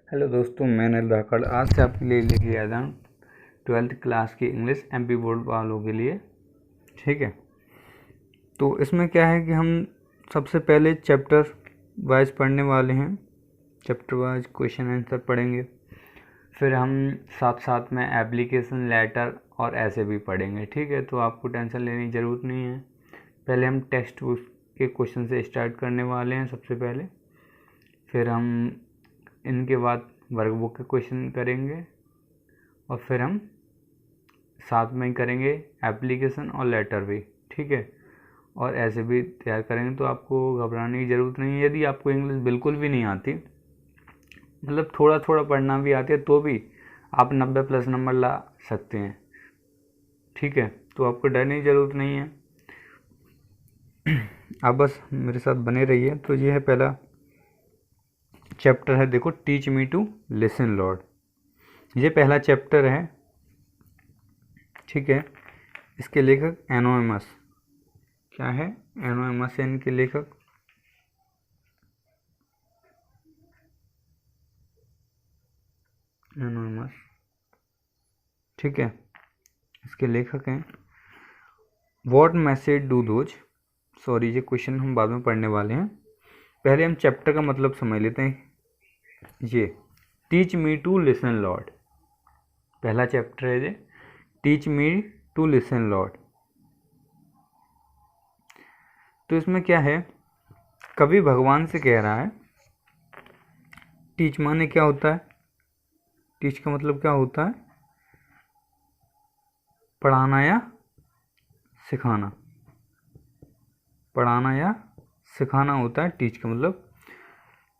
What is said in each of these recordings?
Hello दोस्तों, मैं अनिल धाकड़ आज से आपके लिए लेके आया हूँ 12th क्लास की इंग्लिश एमपी बोर्ड वालों के लिए। ठीक है, तो इसमें क्या है कि हम सबसे पहले चैप्टर वाइज पढ़ने वाले हैं। चैप्टर वाइज क्वेश्चन आंसर पढ़ेंगे, फिर हम साथ साथ में एप्लीकेशन लेटर और ऐसे भी पढ़ेंगे। ठीक है, तो आपको टेंशन लेने की ज़रूरत नहीं है। पहले हम टेक्स्ट बुक के क्वेश्चन से स्टार्ट करने वाले हैं सबसे पहले, फिर हम इनके बाद वर्कबुक के क्वेश्चन करेंगे और फिर हम साथ में ही करेंगे एप्लीकेशन और लेटर भी। ठीक है, और ऐसे भी तैयार करेंगे, तो आपको घबराने की ज़रूरत नहीं है। यदि आपको इंग्लिश बिल्कुल भी नहीं आती, मतलब थोड़ा थोड़ा पढ़ना भी आती है, तो भी आप 90+ नंबर ला सकते हैं। ठीक है, तो आपको डरने की ज़रूरत नहीं है, आप बस मेरे साथ बने रहिए। तो ये है पहला चैप्टर है, देखो, teach me to listen Lord. ये पहला चैप्टर है। ठीक है, इसके लेखक एनोनिमस। क्या है? एनोनिमस है इनके लेखक। एनोनिमस, ठीक है, इसके लेखक हैं। What message do those, sorry ये क्वेश्चन हम बाद में पढ़ने वाले हैं, पहले हम चैप्टर का मतलब समझ लेते हैं। ये teach me to listen Lord, पहला चैप्टर है ये, teach me to listen Lord. तो इसमें क्या है, कवि भगवान से कह रहा है। टीच माने क्या होता है? टीच का मतलब क्या होता है? पढ़ाना या सिखाना। पढ़ाना या सिखाना होता है टीच का मतलब।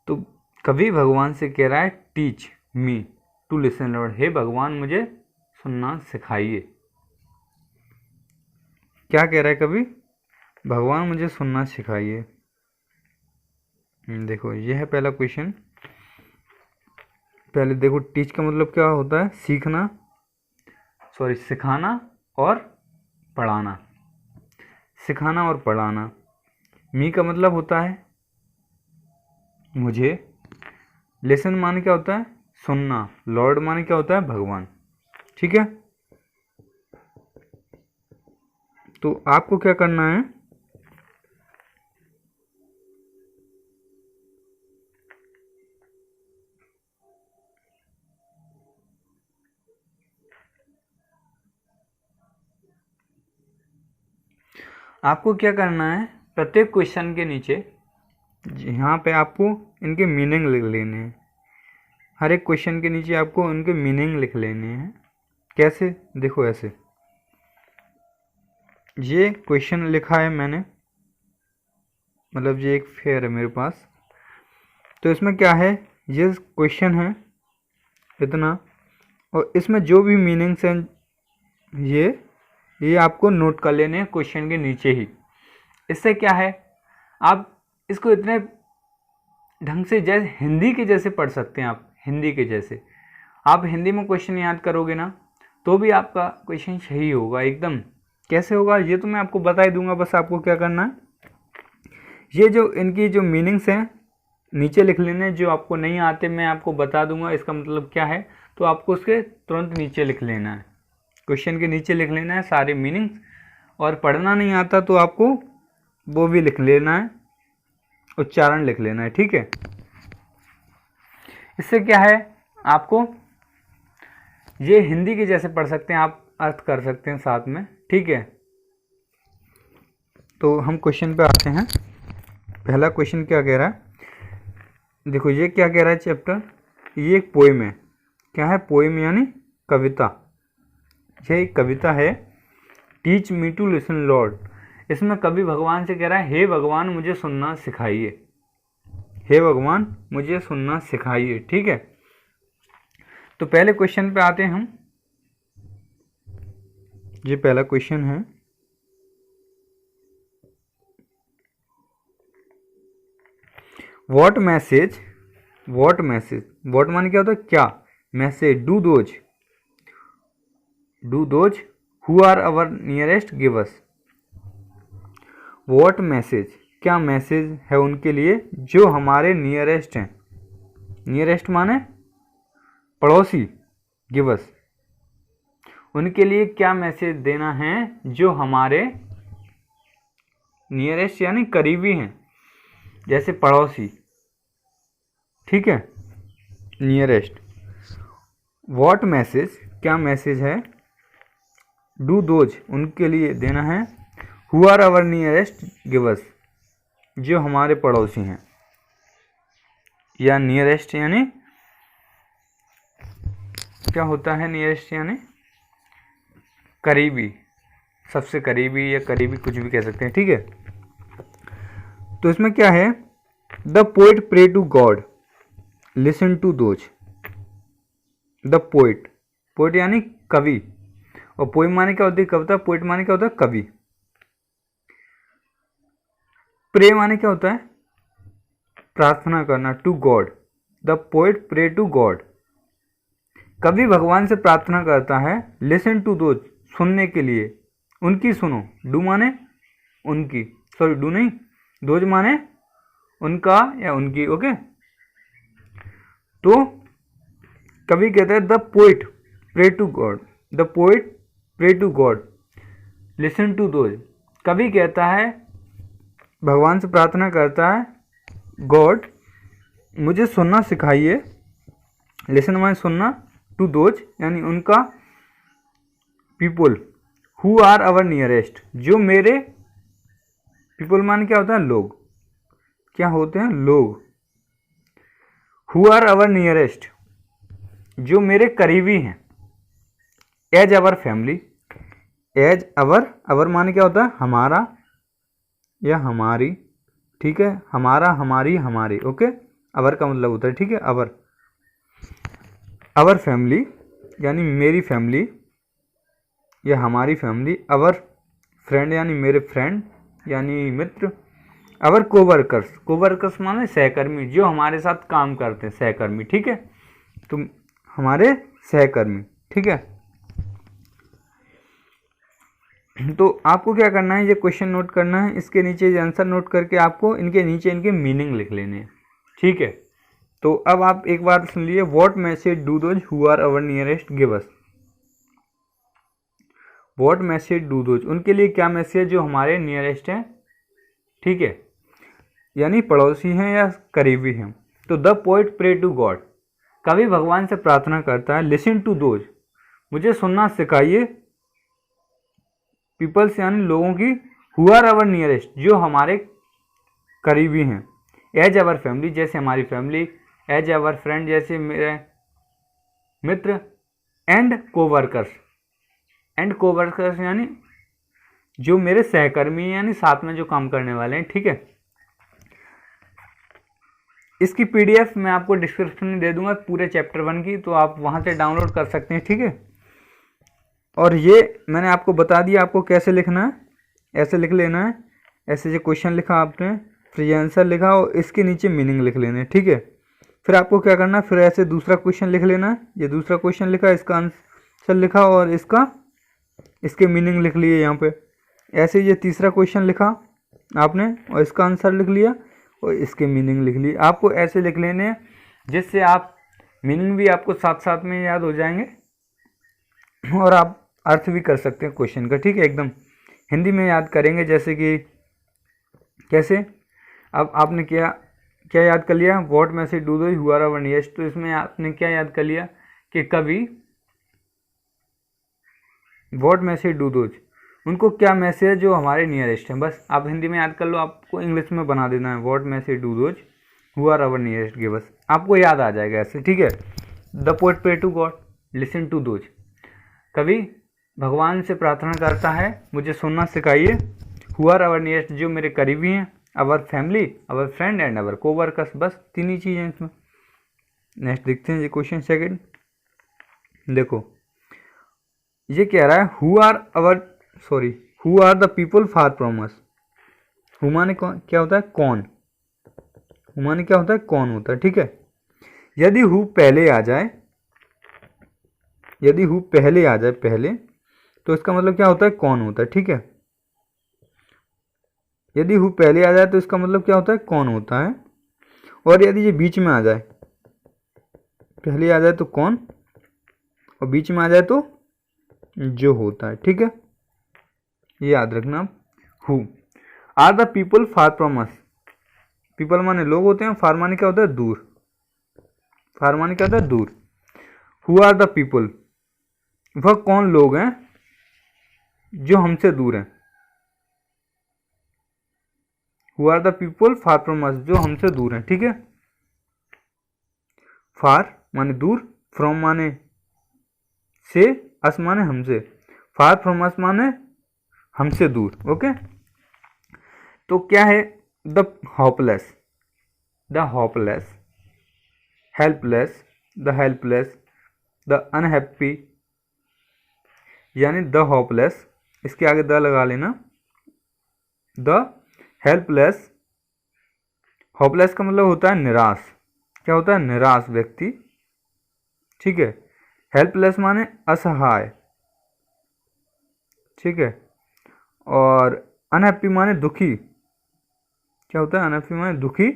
तो कवि भगवान से कह रहा है, teach me to listen lord, हे भगवान मुझे सुनना सिखाइए। क्या कह रहा है कवि? भगवान मुझे सुनना सिखाइए। देखो, ये है पहला क्वेश्चन। पहले देखो, टीच का मतलब क्या होता है? सीखना, सॉरी सिखाना और पढ़ाना। सिखाना और पढ़ाना। मी का मतलब होता है मुझे। लिसन माने क्या होता है? सुनना। लॉर्ड माने क्या होता है? भगवान। ठीक है, तो आपको क्या करना है, आपको क्या करना है, प्रत्येक क्वेश्चन के नीचे यहाँ पे आपको इनके मीनिंग लिख लेने हैं। हर एक क्वेश्चन के नीचे आपको उनके मीनिंग लिख लेने हैं। कैसे? देखो ऐसे, ये क्वेश्चन लिखा है मैंने, मतलब ये एक फेयर है मेरे पास। तो इसमें क्या है, ये क्वेश्चन है इतना, और इसमें जो भी मीनिंग्स हैं ये आपको नोट कर लेने हैं क्वेश्चन के नीचे ही। इससे क्या है, आप इसको इतने ढंग से जैसे हिंदी के जैसे पढ़ सकते हैं। आप हिंदी के जैसे, आप हिंदी में क्वेश्चन याद करोगे ना, तो भी आपका क्वेश्चन सही होगा एकदम। कैसे होगा ये तो मैं आपको बता ही दूंगा, बस आपको क्या करना है, ये जो इनकी जो मीनिंग्स हैं नीचे लिख लेने। जो आपको नहीं आते मैं आपको बता दूंगा इसका मतलब क्या है, तो आपको उसके तुरंत नीचे लिख लेना है, क्वेश्चन के नीचे लिख लेना है सारे मीनिंग्स। और पढ़ना नहीं आता तो आपको वो भी लिख लेना है, उच्चारण लिख लेना है। ठीक है, इससे क्या है, आपको ये हिंदी के जैसे पढ़ सकते हैं, आप अर्थ कर सकते हैं साथ में। ठीक है, तो हम क्वेश्चन पे आते हैं। पहला क्वेश्चन क्या कह रहा है, देखो ये क्या कह रहा है चैप्टर, ये एक पोएम है। क्या है? पोएम यानी कविता। ये एक कविता है, teach me to listen Lord. इसमें कवि भगवान से कह रहा है, हे भगवान मुझे सुनना सिखाइए। हे भगवान मुझे सुनना सिखाइए। ठीक है, तो पहले क्वेश्चन पे आते हैं हम। ये पहला क्वेश्चन है, what message, what message, what माने क्या होता है? क्या। Message, do those who are our nearest give us. What message, क्या मैसेज है उनके लिए जो हमारे नियरेस्ट हैं। नियरेस्ट माने पड़ोसी गिवस, उनके लिए क्या मैसेज देना है जो हमारे नियरेस्ट यानी करीबी हैं, जैसे पड़ोसी, ठीक है, नियरेस्ट। व्हाट मैसेज, क्या मैसेज है, डू दोज, उनके लिए देना है, who are our nearest givers, जो हमारे पड़ोसी हैं, या नियरेस्ट यानी क्या होता है, नियरेस्ट यानी करीबी, सबसे करीबी या करीबी कुछ भी कह सकते हैं, ठीक है। तो इसमें क्या है, the poet pray to God, listen to those. The poet, poet यानी कवि, और पोइम माने क्या होती है, कविता, पोइट माने क्या होता है, कवि। प्रे माने क्या होता है, प्रार्थना करना, to God, the poet pray to God, कवि भगवान से प्रार्थना करता है, लिसन टू दोज, सुनने के लिए, उनकी सुनो, डू माने उनकी, सॉरी डू नहीं, दोज माने उनका या उनकी, ओके। तो कवि कहता है the poet pray to God, the poet pray to God, listen to those, कवि कहता है, भगवान से प्रार्थना करता है, गॉड मुझे सुनना सिखाइए, लिसन माने सुनना, टू दोज यानी उनका, people who are our nearest, जो मेरे, पीपल माने क्या होता है, लोग, क्या होते हैं, लोग, हु आर अवर नियरेस्ट, जो मेरे करीबी हैं, as our family, as our, our माने क्या होता है, हमारा या हमारी, ठीक है, हमारा, हमारी, हमारी, ओके, अवर का मतलब होता है, ठीक है, अवर, अवर फैमिली यानी मेरी फैमिली या हमारी फैमिली, अवर फ्रेंड यानी मेरे फ्रेंड यानी मित्र, अवर कोवर्कर्स, कोवर्कर्स माने सहकर्मी, जो हमारे साथ काम करते हैं, सहकर्मी, ठीक है, तो हमारे सहकर्मी, ठीक है। तो आपको क्या करना है, ये क्वेश्चन नोट करना है, इसके नीचे ये आंसर नोट करके आपको इनके नीचे इनके मीनिंग लिख लेने हैं, ठीक है। तो अब आप एक बार सुन लिए, what message do those who are our nearest give us, what message do those, उनके लिए क्या मैसेज जो हमारे नियरेस्ट हैं, ठीक है, यानी पड़ोसी हैं या करीबी हैं। तो the poet pray to God, कवि भगवान से प्रार्थना करता है, लिसन टू दोज, मुझे सुनना सिखाइए, पीपल्स यानी लोगों की, हु आर अवर नियरेस्ट, जो हमारे करीबी हैं, एज अवर फैमिली, जैसे हमारी फैमिली, एज अवर फ्रेंड, जैसे मेरे मित्र, एंड कोवर्कर्स, एंड कोवर्कर्स यानी जो मेरे सहकर्मी यानी साथ में जो काम करने वाले हैं, ठीक है। इसकी पीडीएफ मैं आपको डिस्क्रिप्शन में दे दूंगा पूरे चैप्टर 1 की, तो आप वहां से डाउनलोड कर सकते हैं, ठीक है। और ये मैंने आपको बता दिया आपको कैसे लिखना है, ऐसे लिख लेना है, ऐसे जो क्वेश्चन लिखा आपने, फिर ये आंसर लिखा और इसके नीचे मीनिंग लिख लेना है, ठीक है। फिर आपको क्या करना है, फिर ऐसे दूसरा क्वेश्चन लिख लेना है, ये दूसरा क्वेश्चन लिखा, इसका आंसर लिखा और इसके मीनिंग लिख लिए यहाँ पे, ऐसे ये तीसरा क्वेश्चन लिखा आपने और इसका आंसर लिख लिया और इसके मीनिंग लिख लिए। आपको ऐसे लिख लेने हैं जिससे आप मीनिंग भी आपको साथ साथ में याद हो जाएंगे और आप अर्थ भी कर सकते हैं क्वेश्चन का, ठीक है, एकदम हिंदी में याद करेंगे। जैसे कि कैसे, अब आपने क्या याद कर लिया, what message do those who are our nearest, तो इसमें आपने क्या याद कर लिया कि कवि व्हाट मैसेज डू दोज, उनको क्या मैसेज जो हमारे नियरेस्ट हैं, बस आप हिंदी में याद कर लो, आपको इंग्लिश में बना देना है, what message do those who are our nearest के, बस आपको याद आ जाएगा ऐसे, ठीक है। The poet pray to God, listen to those, कवि भगवान से प्रार्थना करता है, मुझे सुनना सिखाइए, हु आर अवर नियरेस्ट, जो मेरे करीबी हैं, our family, our friend and our coworkers, बस तीन ही चीज़ें इसमें। नेक्स्ट देखते हैं ये क्वेश्चन सेकंड, देखो ये कह रहा है who are the people far from us, who माने क्या होता है, कौन, हु माने क्या होता है, कौन होता है, ठीक है। यदि हु पहले आ जाए, यदि हु पहले आ जाए पहले, तो इसका मतलब क्या होता है, कौन होता है, ठीक है। यदि हु पहले आ जाए तो इसका मतलब क्या होता है, कौन होता है। और यदि ये बीच में आ जाए, पहले आ जाए तो कौन और बीच में आ जाए तो जो होता है, ठीक है, ये याद रखना। Who are the people far from us, people माने लोग होते हैं, फार माने क्या होता है दूर, फार माने क्या होता है दूर। हु आर द पीपल, वह कौन लोग हैं जो हमसे दूर हैं। Who are the people far from us, जो हमसे दूर हैं, ठीक है। फार माने दूर, फ्रॉम माने से, अस माने हमसे, फार फ्रॉम अस माने हमसे दूर, ओके। तो क्या है, the hopeless, the hopeless, helpless, the helpless, the unhappy, यानी द होपलेस, इसके आगे द लगा लेना, द हेल्पलेस, होपलेस का मतलब होता है निराश, क्या होता है निराश व्यक्ति, ठीक है। हेल्पलेस माने असहाय, ठीक है। और अनहैप्पी माने दुखी, क्या होता है अनहैप्पी माने दुखी।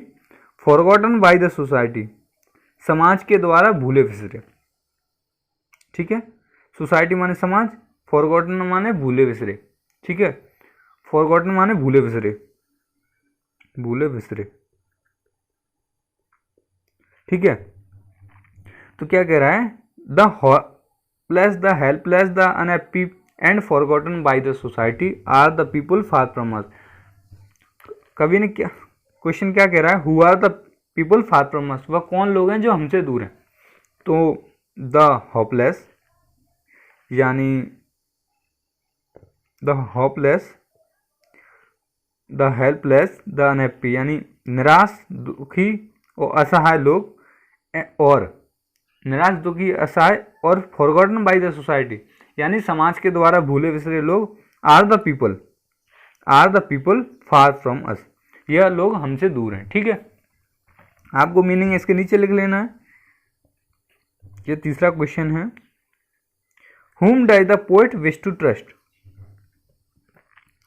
फॉरगॉटन बाय द सोसाइटी, समाज के द्वारा भूले बिसरे, ठीक है। सोसाइटी माने समाज, फॉरगॉटन माने भूले बिसरे, ठीक है। फॉरगॉटन माने भूले बिसरे, भूले बिसरे, ठीक है। तो क्या कह रहा है, the hopeless, the helpless, the unhappy and forgotten by the society are the people far from us. कवि ने क्या क्वेश्चन क्या कह रहा है, who are the people far from us, वह कौन लोग हैं जो हमसे दूर हैं। तो द होपलेस यानी the hopeless, the helpless, the unhappy यानी निराश दुखी और असहाय लोग, और निराश दुखी असहाय और फॉरगॉटन बाय द सोसाइटी यानी समाज के द्वारा भूले बिसरे लोग, are the people, are the people far from us, यह लोग हमसे दूर हैं, ठीक है। आपको मीनिंग इसके नीचे लिख लेना है। ये तीसरा क्वेश्चन है, whom does the poet wish to trust,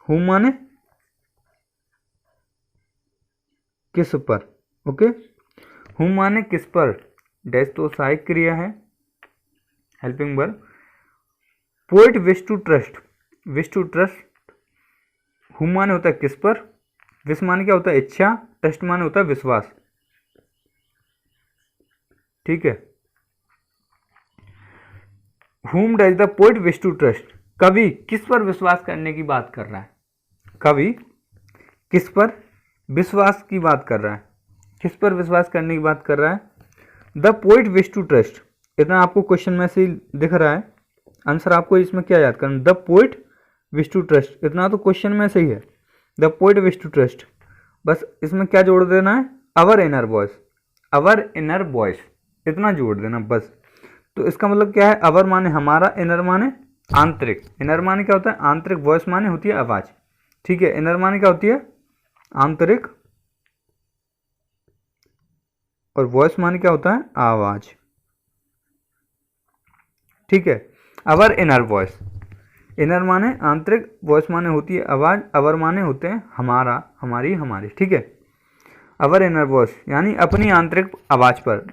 whom माने किस पर, ओके। whom माने किस पर, डैश तो सहायक क्रिया है, helping verb. Poet wish to trust, wish to trust, whom माने होता है किस पर, विश माने क्या होता है इच्छा, ट्रस्ट माने होता है विश्वास, ठीक है। whom does the poet wish to trust, कवि किस पर विश्वास करने की बात कर रहा है, कवि किस पर विश्वास की बात कर रहा है, किस पर विश्वास करने की बात कर रहा है। The poet wish to trust, इतना आपको क्वेश्चन में से दिख रहा है, आंसर आपको इसमें क्या याद करना, the poet wish to trust, इतना तो क्वेश्चन में से ही है, the poet wish to trust, बस इसमें क्या जोड़ देना है, our inner voice, our inner voice, इतना जोड़ देना बस। तो इसका मतलब क्या है, अवर माने हमारा, इनर माने आंतरिक, इनर माने क्या होता है आंतरिक, वॉइस माने होती है आवाज, ठीक है। इनर माने क्या होती है आंतरिक, और वॉइस माने क्या होता है आवाज, ठीक है। अवर इनर वॉइस, इनर माने आंतरिक, वॉइस माने होती है आवाज, अवर माने होते हैं हमारा, हमारी, हमारी, ठीक है। अवर इनर वॉइस यानी अपनी आंतरिक आवाज पर,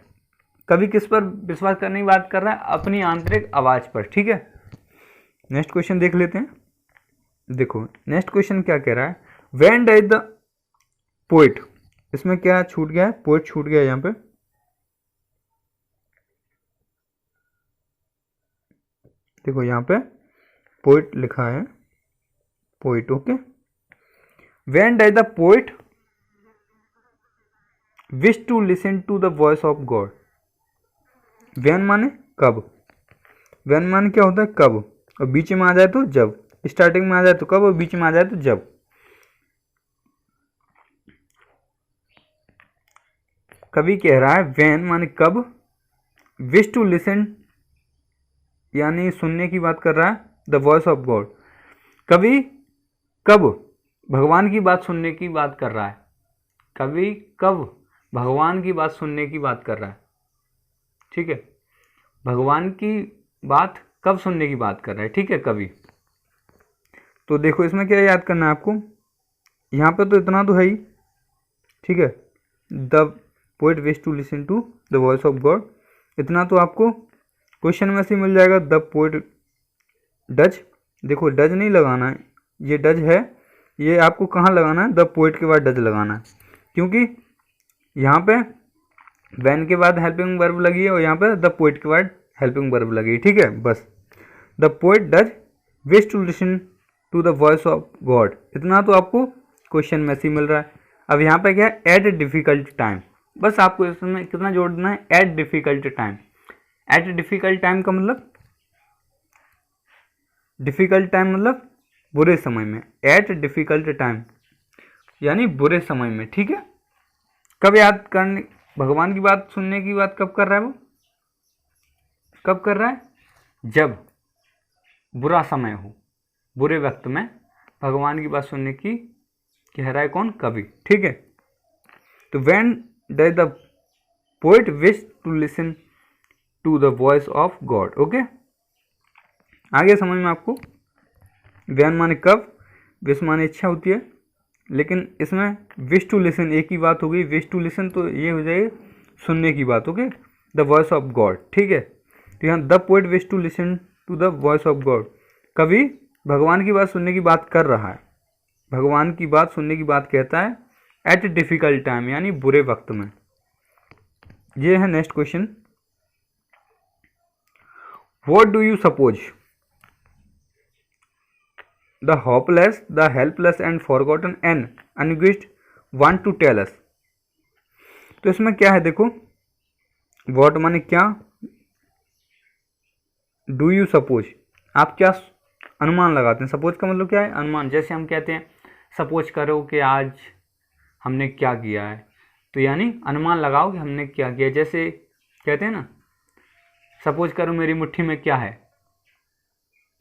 कभी किस पर विश्वास करने की बात कर रहा है, अपनी आंतरिक आवाज पर, ठीक है। नेक्स्ट क्वेश्चन देख लेते हैं, देखो नेक्स्ट क्वेश्चन क्या कह रहा है, व्हेन डज द पोइट, इसमें क्या छूट गया है, पोइट छूट गया है यहाँ पे, देखो यहाँ पे पोइट लिखा है, poet, okay. When does the poet wish to listen to the voice of God, when माने कब, व्हेन माने क्या होता है कब, और बीच में आ जाए तो जब, स्टार्टिंग में आ जाए तो कब और बीच में आ जाए तो जब। कभी कह रहा है व्हेन माने कब, विश टू लिसन यानी सुनने की बात कर रहा है, द वॉइस ऑफ गॉड, कभी कब भगवान की बात सुनने की बात कर रहा है, कभी कब भगवान की बात सुनने की बात कर रहा है, ठीक है। भगवान की बात कब सुनने की बात कर रहा है, ठीक है, कभी। तो देखो इसमें क्या याद करना है आपको, यहाँ पे तो इतना तो है ही, ठीक है, the poet wish to listen to the voice of God, इतना तो आपको क्वेश्चन में से मिल जाएगा। द पोएट डज, देखो डज नहीं लगाना है, ये डज है, ये आपको कहाँ लगाना है, द पोएट के बाद डज लगाना है, क्योंकि यहाँ पे वैन के बाद हेल्पिंग वर्ब लगी है और यहाँ पे द पोएट के बाद हेल्पिंग वर्ब लगी है, ठीक है। बस the poet does wish to listen to the voice of God, इतना तो आपको क्वेश्चन में से मिल रहा है। अब यहाँ पे क्या है, एट डिफिकल्ट टाइम, बस आपको इसमें कितना जोड़ना है, at difficult time. At difficult time का मतलब, डिफिकल्ट टाइम मतलब बुरे समय में, एट डिफिकल्ट टाइम यानी बुरे समय में, ठीक है। कब याद करने, भगवान की बात सुनने की बात कब कर रहा है वो, कब कर रहा है, जब बुरा समय हो, बुरे वक्त में भगवान की बात सुनने की कह रहा है कौन, कवि, ठीक है। तो when does the poet wish to listen to the voice of God, okay. आगे समझ में आपको, व्हेन माने कब, विश माने इच्छा होती है, लेकिन इसमें विश टू लिसन एक ही बात हो गई, विश टू लिसन तो ये हो जाएगी सुनने की बात, okay, the voice of God, ठीक है। तो यहाँ the poet wish to listen to the voice of God, कवि भगवान की बात सुनने की बात कर रहा है, भगवान की बात सुनने की बात कहता है एट डिफिकल्ट टाइम यानी बुरे वक्त में। ये है next question, what do you suppose the hopeless, the helpless and forgotten and anguished want to tell us. तो इसमें क्या है देखो, व्हाट माने क्या, डू यू सपोज आप क्या अनुमान लगाते हैं, सपोज का मतलब क्या है, अनुमान। जैसे हम कहते हैं सपोज करो कि आज हमने क्या किया है, तो यानी अनुमान लगाओ कि हमने क्या किया। जैसे कहते हैं ना, सपोज करो मेरी मुट्ठी में क्या है,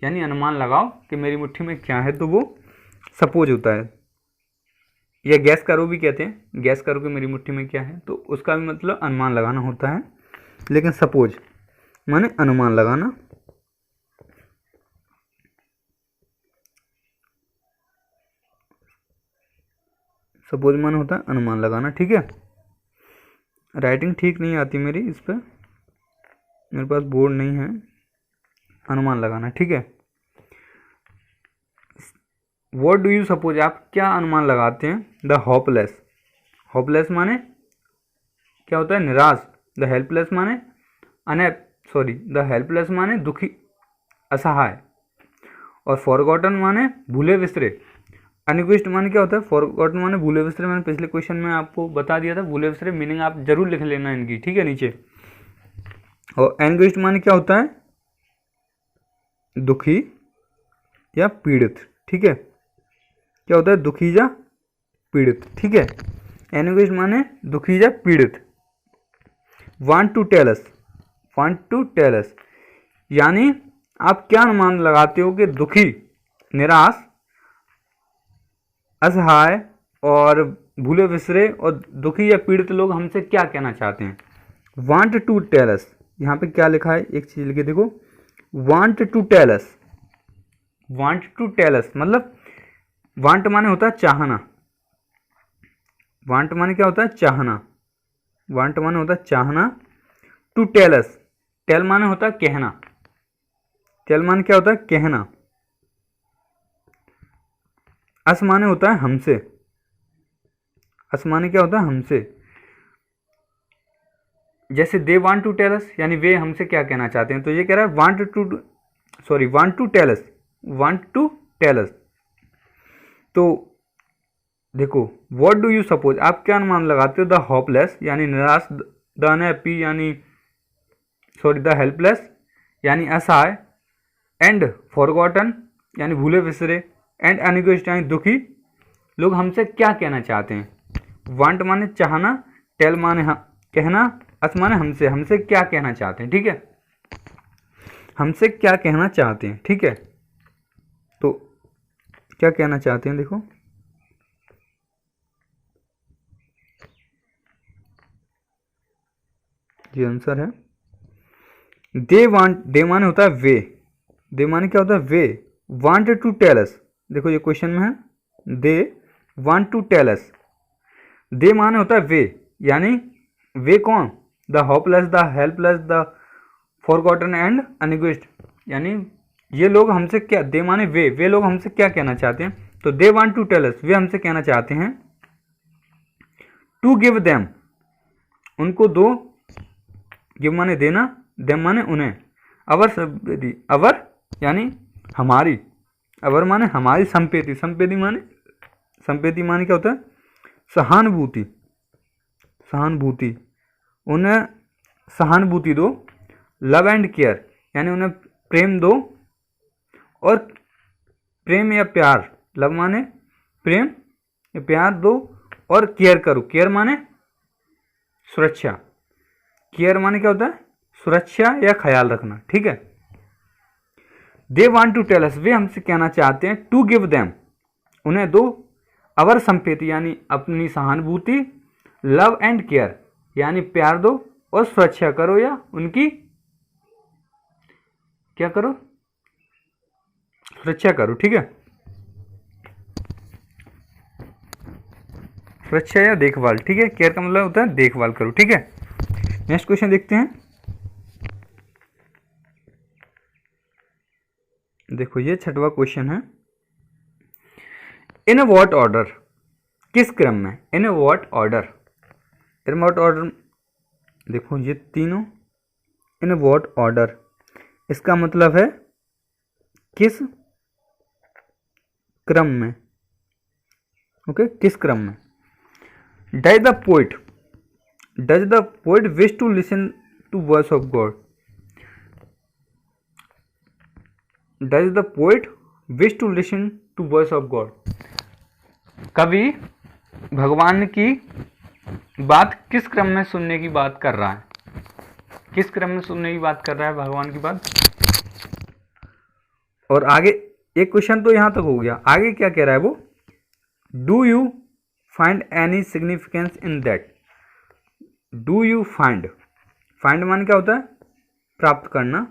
यानी अनुमान लगाओ कि मेरी मुट्ठी में क्या है, तो वो सपोज होता है। या गैस करो भी कहते हैं, गैस करो कि मेरी मुट्ठी में क्या है, तो उसका भी मतलब अनुमान लगाना होता है, लेकिन सपोज माने अनुमान लगाना। सपोज माने होता है अनुमान लगाना, ठीक है। राइटिंग ठीक नहीं आती मेरी, इस पर मेरे पास बोर्ड नहीं है, अनुमान लगाना, ठीक है। व्हाट डू यू सपोज आप क्या अनुमान लगाते हैं, द होपलेस, होपलेस माने क्या होता है, निराश। द हेल्पलेस माने द हेल्पलेस माने दुखी, असहाय। और फॉरगॉटन माने भूले बिसरे। अनग्विस्ड माने क्या होता है, फॉरगॉटन माने भूले बिसरे। मैंने पिछले क्वेश्चन में आपको बता दिया था, भूले बिसरे मीनिंग आप जरूर लिख लेना इनकी, ठीक है, नीचे। और एनग्विस्ड माने क्या होता है, दुखी या पीड़ित, ठीक है। क्या होता है, दुखी या पीड़ित, ठीक है। एनग्विस्ड माने दुखी या पीड़ित। Want to tell us, want to tell us यानी आप क्या अनुमान लगाते हो कि दुखी, निराश, असहाय और भूले बिसरे और दुखी या पीड़ित लोग हमसे क्या कहना चाहते हैं। वांट टू टेल अस, यहाँ पे क्या लिखा है, एक चीज लिखे देखो, want to tell us. Want to tell us मतलब, वांट माने होता है चाहना, वांट माने क्या होता है, चाहना, वांट माने होता है चाहना। टू टेल अस, टेल माने होता है कहना, टेल माने क्या होता है, कहना। अस माने होता है हमसे, अस माने क्या होता है, हमसे। जैसे they want to tell us यानी वे हमसे क्या कहना चाहते हैं, तो ये कह रहा है want to tell us, want to tell us. तो देखो, व्हाट डू यू सपोज आप क्या अनुमान लगाते हो, द होपलेस यानी निराश, द अनहैप्पी यानी द हेल्पलेस यानी असहाय, एंड फॉरगॉटन यानी भूले बिसरे, एंड अनग्विस्ड यानी दुखी लोग हमसे क्या कहना चाहते हैं। वांट माने चाहना, टेल माने कहना, अस माने हमसे, हमसे क्या कहना चाहते हैं, ठीक है, हमसे क्या कहना चाहते हैं, ठीक है। तो क्या कहना चाहते हैं देखो, ये आंसर है। दे वांट, दे माने होता है वे, दे माने क्या होता है, वे वांट टू टेल अस। देखो ये क्वेश्चन में है, they want to tell us. They माने होता है वे, यानी वे कौन, the hopeless, the helpless, the forgotten and anguished. यानी ये लोग हमसे क्या, दे माने वे लोग हमसे क्या कहना चाहते हैं, तो they want to tell us, वे हमसे कहना चाहते हैं टू गिव देम, उनको दो, गिव माने देना, देम माने उन्हें, अवर संपत्ति, अवर यानी हमारी, अवर माने हमारी संपत्ति, संपत्ति माने क्या होता है, सहानुभूति, सहानुभूति, उन्हें सहानुभूति दो, लव एंड केयर यानी उन्हें प्रेम दो, और प्रेम या प्यार, लव माने प्रेम या प्यार दो, और केयर करो, केयर माने सुरक्षा, केयर माने क्या होता है, सुरक्षा या ख्याल रखना, ठीक है। They want to tell us, वे हमसे कहना चाहते हैं टू गिव देम, उन्हें दो, अवर संपत्ति यानी अपनी सहानुभूति, लव एंड केयर यानी प्यार दो, और सुरक्षा करो या उनकी क्या करो, सुरक्षा करो, ठीक है, सुरक्षा या देखभाल, ठीक है। केयर का मतलब होता है देखभाल करो, ठीक है। नेक्स्ट क्वेश्चन देखते हैं। देखो ये 6वां क्वेश्चन है, इन व्हाट ऑर्डर, किस क्रम में, in what order, in what order, देखो ये तीनों इन व्हाट ऑर्डर, इसका मतलब है किस क्रम में, ओके, किस क्रम में। Does the poet wish to listen to voice of God, does the poet wish to listen to voice of God, कवि भगवान की बात किस क्रम में सुनने की बात कर रहा है, किस क्रम में सुनने की बात कर रहा है भगवान की बात। और आगे एक क्वेश्चन तो यहां तक हो गया, आगे क्या कह रहा है वो, do you find any significance in that, do you find, find मान क्या होता है, प्राप्त करना,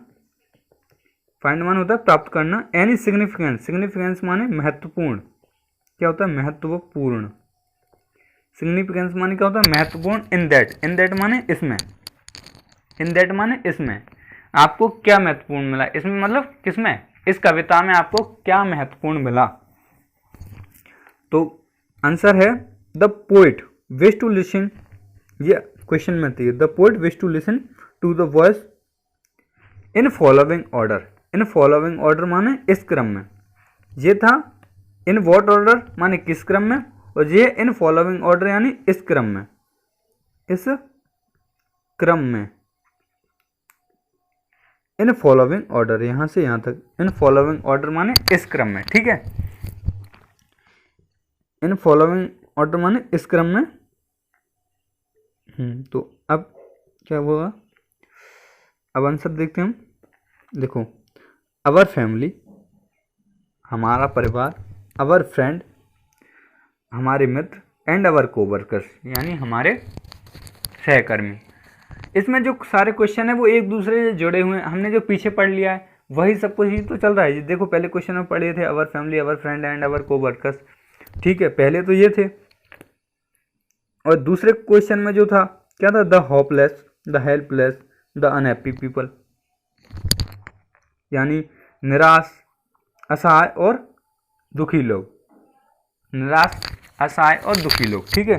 फाइंड मान होता है प्राप्त करना, एनी सिग्निफिकेंस, सिग्निफिकेंस माने महत्वपूर्ण, क्या होता है, महत्वपूर्ण, सिग्निफिकेंस माने क्या होता है, महत्वपूर्ण, इन दैट, इन दैट माने इसमें, इन दैट माने इसमें, आपको क्या महत्वपूर्ण मिला इसमें, मतलब किसमें, इस कविता में आपको क्या महत्वपूर्ण मिला। तो आंसर है the poet wish to listen, ये क्वेश्चन में थी, the poet wish to listen to the voice in following order, in following order माने इस क्रम में, ये था इन व्हाट ऑर्डर माने किस क्रम में, और ये इन फॉलोइंग ऑर्डर यानी इस क्रम में, इस क्रम में, इन फॉलोइंग ऑर्डर, यहां से यहां तक इन फॉलोइंग ऑर्डर माने इस क्रम में, ठीक है, इन फॉलोइंग ऑर्डर माने इस क्रम में। तो अब क्या होगा, अब आंसर देखते हैं हम। देखो अवर फैमिली हमारा परिवार, अवर फ्रेंड हमारे मित्र, एंड अवर कोवर्कर्स यानी हमारे सहकर्मी। इसमें जो सारे क्वेश्चन है वो एक दूसरे से जुड़े हुए हैं, हमने जो पीछे पढ़ लिया है वही सब कुछ ही तो चल रहा है। देखो पहले क्वेश्चन में पढ़े थे our family, our friend and our coworkers, ठीक है, पहले तो ये थे। और दूसरे क्वेश्चन में जो था क्या था, the hopeless, the helpless, the unhappy people यानी निराश, असहाय और दुखी लोग, निराश, असहाय और दुखी लोग, ठीक है।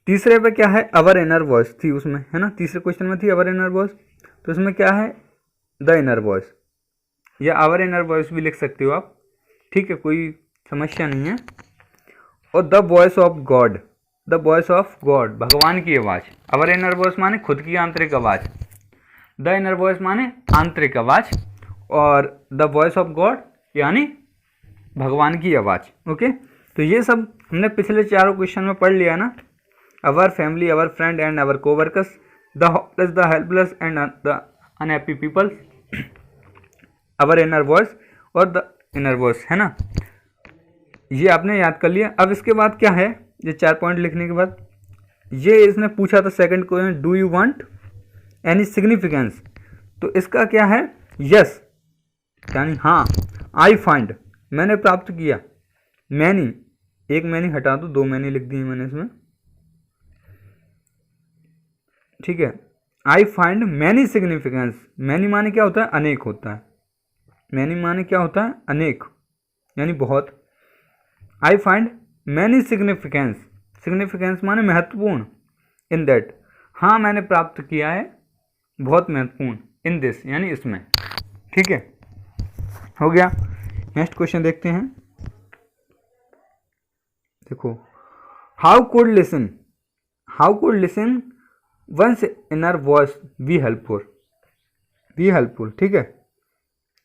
तीसरे पे क्या है, अवर इनर वॉइस थी उसमें, है ना, तीसरे क्वेश्चन में थी अवर इनर वॉइस, तो इसमें क्या है, द इनर वॉइस या अवर इनर वॉइस भी लिख सकते हो आप, ठीक है, कोई समस्या नहीं है। और the voice of God, the voice of God भगवान की आवाज़, अवर इनर वॉइस माने खुद की आंतरिक आवाज़, द इनर वॉइस माने आंतरिक आवाज़, और द वॉइस ऑफ गॉड यानी भगवान की आवाज़, ओके। तो ये सब हमने पिछले चारों क्वेश्चन में पढ़ लिया ना, our family, our friend and our coworkers, the hopeless, the helpless and the unhappy people, our inner voice और द इनर वॉइस, है ना, ये आपने याद कर लिया। अब इसके बाद क्या है, ये 4 पॉइंट लिखने के बाद ये इसने पूछा था second question, do you want any significance, तो इसका क्या है, यस यानी हाँ, आई फाइंड मैंने प्राप्त किया, मैनी, एक मैनी हटा दो, 2 मैनी लिख दी मैंने इसमें, ठीक है। I find many significance, many माने क्या होता है, अनेक होता है, मैनी माने क्या होता है, अनेक यानी बहुत। I find many significance, significance माने महत्वपूर्ण, इन दैट, हाँ मैंने प्राप्त किया है बहुत महत्वपूर्ण, इन दिस यानी इसमें, ठीक है, हो गया। नेक्स्ट क्वेश्चन देखते हैं, देखो, how could listen, how could listen one's inner voice be helpful, be helpful, ठीक है।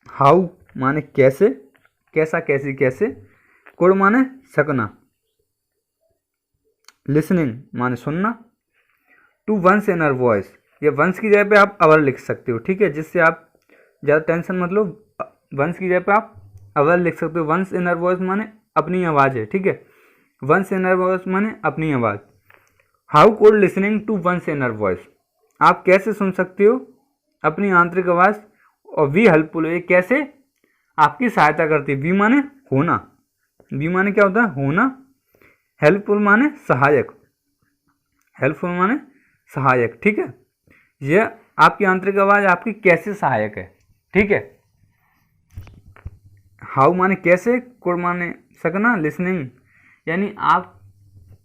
हाउ माने कैसे, कैसा, कैसी, कैसे, कुड माने सकना, लिसनिंग माने सुनना, टू वंस इनर वॉइस, या वंस की जगह पे आप अवर लिख सकते हो, ठीक है, जिससे आप ज़्यादा टेंशन मतलब, वंस की जगह पे आप अवर लिख सकते हो। वंस इनर वॉइस माने अपनी आवाज़ है, ठीक है, वंस इनर वॉइस माने अपनी आवाज़। How could listening to one's inner voice, आप कैसे सुन सकते हो अपनी आंतरिक आवाज़, और वी हेल्पफुल, ये कैसे आपकी सहायता करती है। वी माने होना, वी माने क्या होता है, होना, हेल्पफुल माने सहायक, हेल्पफुल माने सहायक, ठीक है। यह आपकी आंतरिक आवाज़ आपकी कैसे सहायक है, ठीक है। हाउ माने कैसे, कुड माने सकना, लिसनिंग यानी आप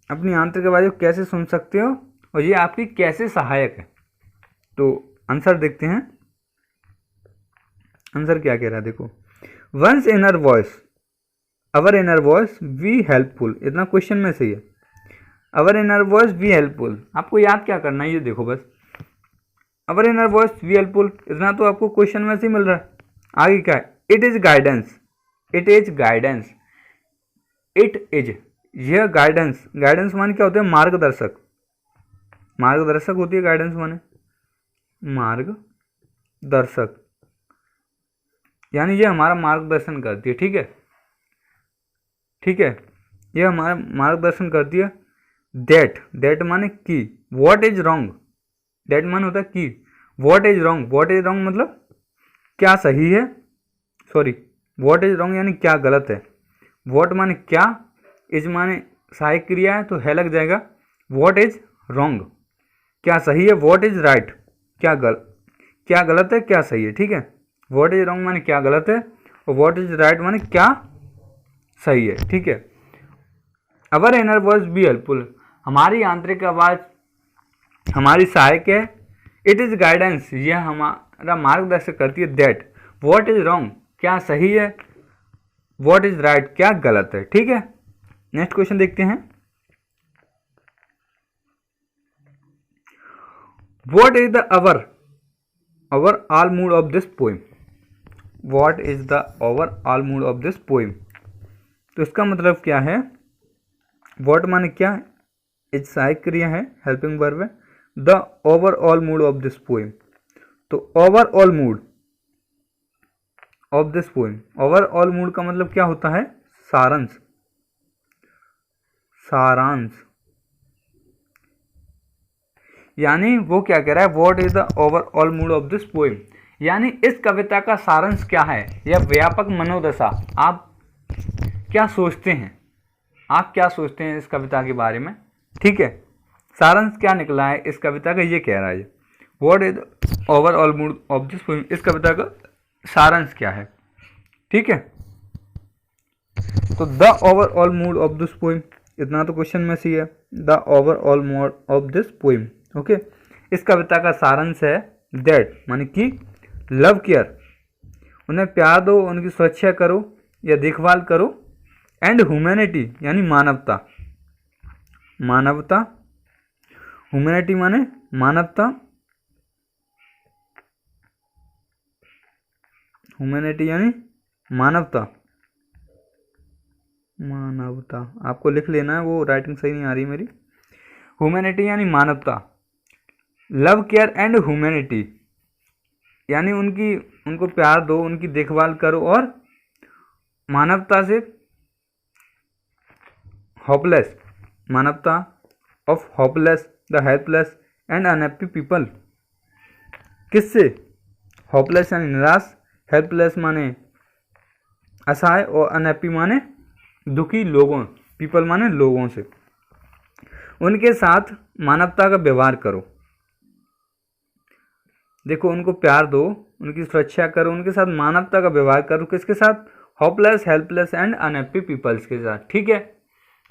अपनी आंतरिक आवाज़ को कैसे सुन सकते हो और ये आपकी कैसे सहायक है। तो आंसर देखते हैं, आंसर क्या कह रहा है, देखो, one's inner voice, our inner voice we helpful, इतना क्वेश्चन में सही है, our inner voice we helpful, आपको याद क्या करना है, ये देखो बस, our inner voice we helpful, इतना तो आपको क्वेश्चन में से ही मिल रहा है। आगे क्या है, it is guidance, it is guidance, it is, यह गाइडेंस, गाइडेंस माने क्या होता है, मार्गदर्शक, मार्गदर्शक होती है गाइडेंस माने, मार्गदर्शक यानी ये हमारा मार्गदर्शन करती है, ठीक है, ठीक है, ये हमारा मार्गदर्शन करती है। दैट, दैट माने की, व्हाट इज रॉन्ग, दैट माने होता है की, what is wrong, what is wrong मतलब क्या सही है, सॉरी, व्हाट इज रॉन्ग यानी क्या गलत है, व्हाट माने क्या, इज माने सहायक क्रिया है तो है लग जाएगा, व्हाट इज रॉन्ग क्या सही है, व्हाट इज राइट क्या गलत है, क्या सही है, ठीक है। व्हाट इज रॉन्ग माने क्या गलत है और व्हाट इज राइट माने क्या सही है, ठीक है। Our inner voice be helpful, हमारी आंतरिक आवाज हमारी सहायक है। इट इज गाइडेंस, यह हमारा मार्गदर्शन करती है। दैट, व्हाट इज रॉन्ग क्या सही है, व्हाट इज राइट क्या गलत है, ठीक है। नेक्स्ट क्वेश्चन देखते हैं, what is the overall mood of this poem, what is the overall mood of this poem, तो इसका मतलब क्या है, व्हाट माने क्या, इज सहायक क्रिया है, हेल्पिंग वर्ब है, the overall mood of this poem, तो overall mood of this poem, overall mood का मतलब क्या होता है, सारांश, सारांश यानी वो क्या कह रहा है, what is the overall mood of this poem, यानी इस कविता का सारांश क्या है, या व्यापक मनोदशा, आप क्या सोचते हैं, आप क्या सोचते हैं इस कविता के बारे में, ठीक है। सारांश क्या निकला है इस कविता का, ये कह रहा है, what is overall mood of this poem, इस कविता का सारांश क्या है, ठीक है। तो the overall mood of this poem, इतना तो क्वेश्चन में सी है, the overall mood of this poem, okay. इस कविता का सारांश है, दैट माने कि लव केयर, उन्हें प्यार दो, उनकी सुरक्षा करो या देखभाल करो, एंड ह्यूमैनिटी यानी मानवता, मानवता, ह्यूमैनिटी माने मानवता, ह्यूमैनिटी यानी मानवता, मानवता आपको लिख लेना है, वो राइटिंग सही नहीं आ रही मेरी, ह्यूमैनिटी यानी मानवता, लव केयर एंड ह्यूमैनिटी यानी उनको प्यार दो, उनकी देखभाल करो, और मानवता से होपलेस, मानवता of hopeless, the helpless and unhappy people, किससे, होपलेस यानी निराश, हेल्पलेस माने असहाय, और अनहैप्पी माने दुखी लोगों, पीपल माने लोगों से, उनके साथ मानवता का व्यवहार करो, देखो उनको प्यार दो, उनकी सुरक्षा करो, उनके साथ मानवता का व्यवहार करो, किसके साथ? Hopeless, helpless and unhappy peoples के साथ। ठीक है,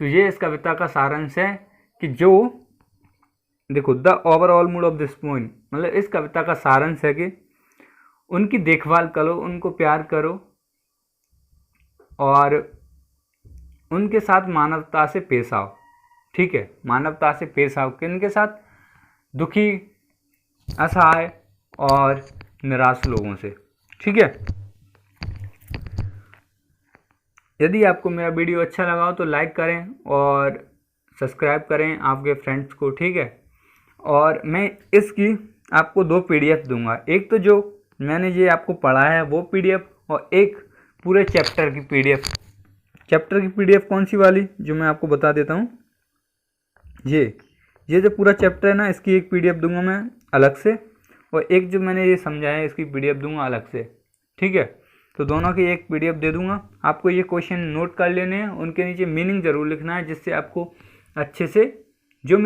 तो ये इस कविता का सारांश है कि जो देखो the overall mood of this poem, मतलब इस कविता का सारांश है कि उनकी देखभाल करो, उनको प्यार करो और उनके साथ मानवता से पेश आओ। ठीक है, मानवता से पेश आओ, किनके साथ? दुखी, असहाय और निराश लोगों से। ठीक है, यदि आपको मेरा वीडियो अच्छा लगा हो तो लाइक करें और सब्सक्राइब करें आपके फ्रेंड्स को। ठीक है, और मैं इसकी आपको 2 PDF दूंगा, एक तो जो मैंने ये आपको पढ़ा है वो PDF और एक पूरे चैप्टर की PDF। चैप्टर की PDF कौन सी वाली, जो मैं आपको बता देता हूँ, ये जो पूरा चैप्टर है ना, इसकी एक PDF दूंगा मैं अलग से, और एक जो मैंने ये समझाया है इसकी PDF दूंगा अलग से। ठीक है, तो दोनों की एक PDF दे दूंगा। आपको ये क्वेश्चन नोट कर लेने हैं, उनके नीचे मीनिंग ज़रूर लिखना है, जिससे आपको अच्छे से जो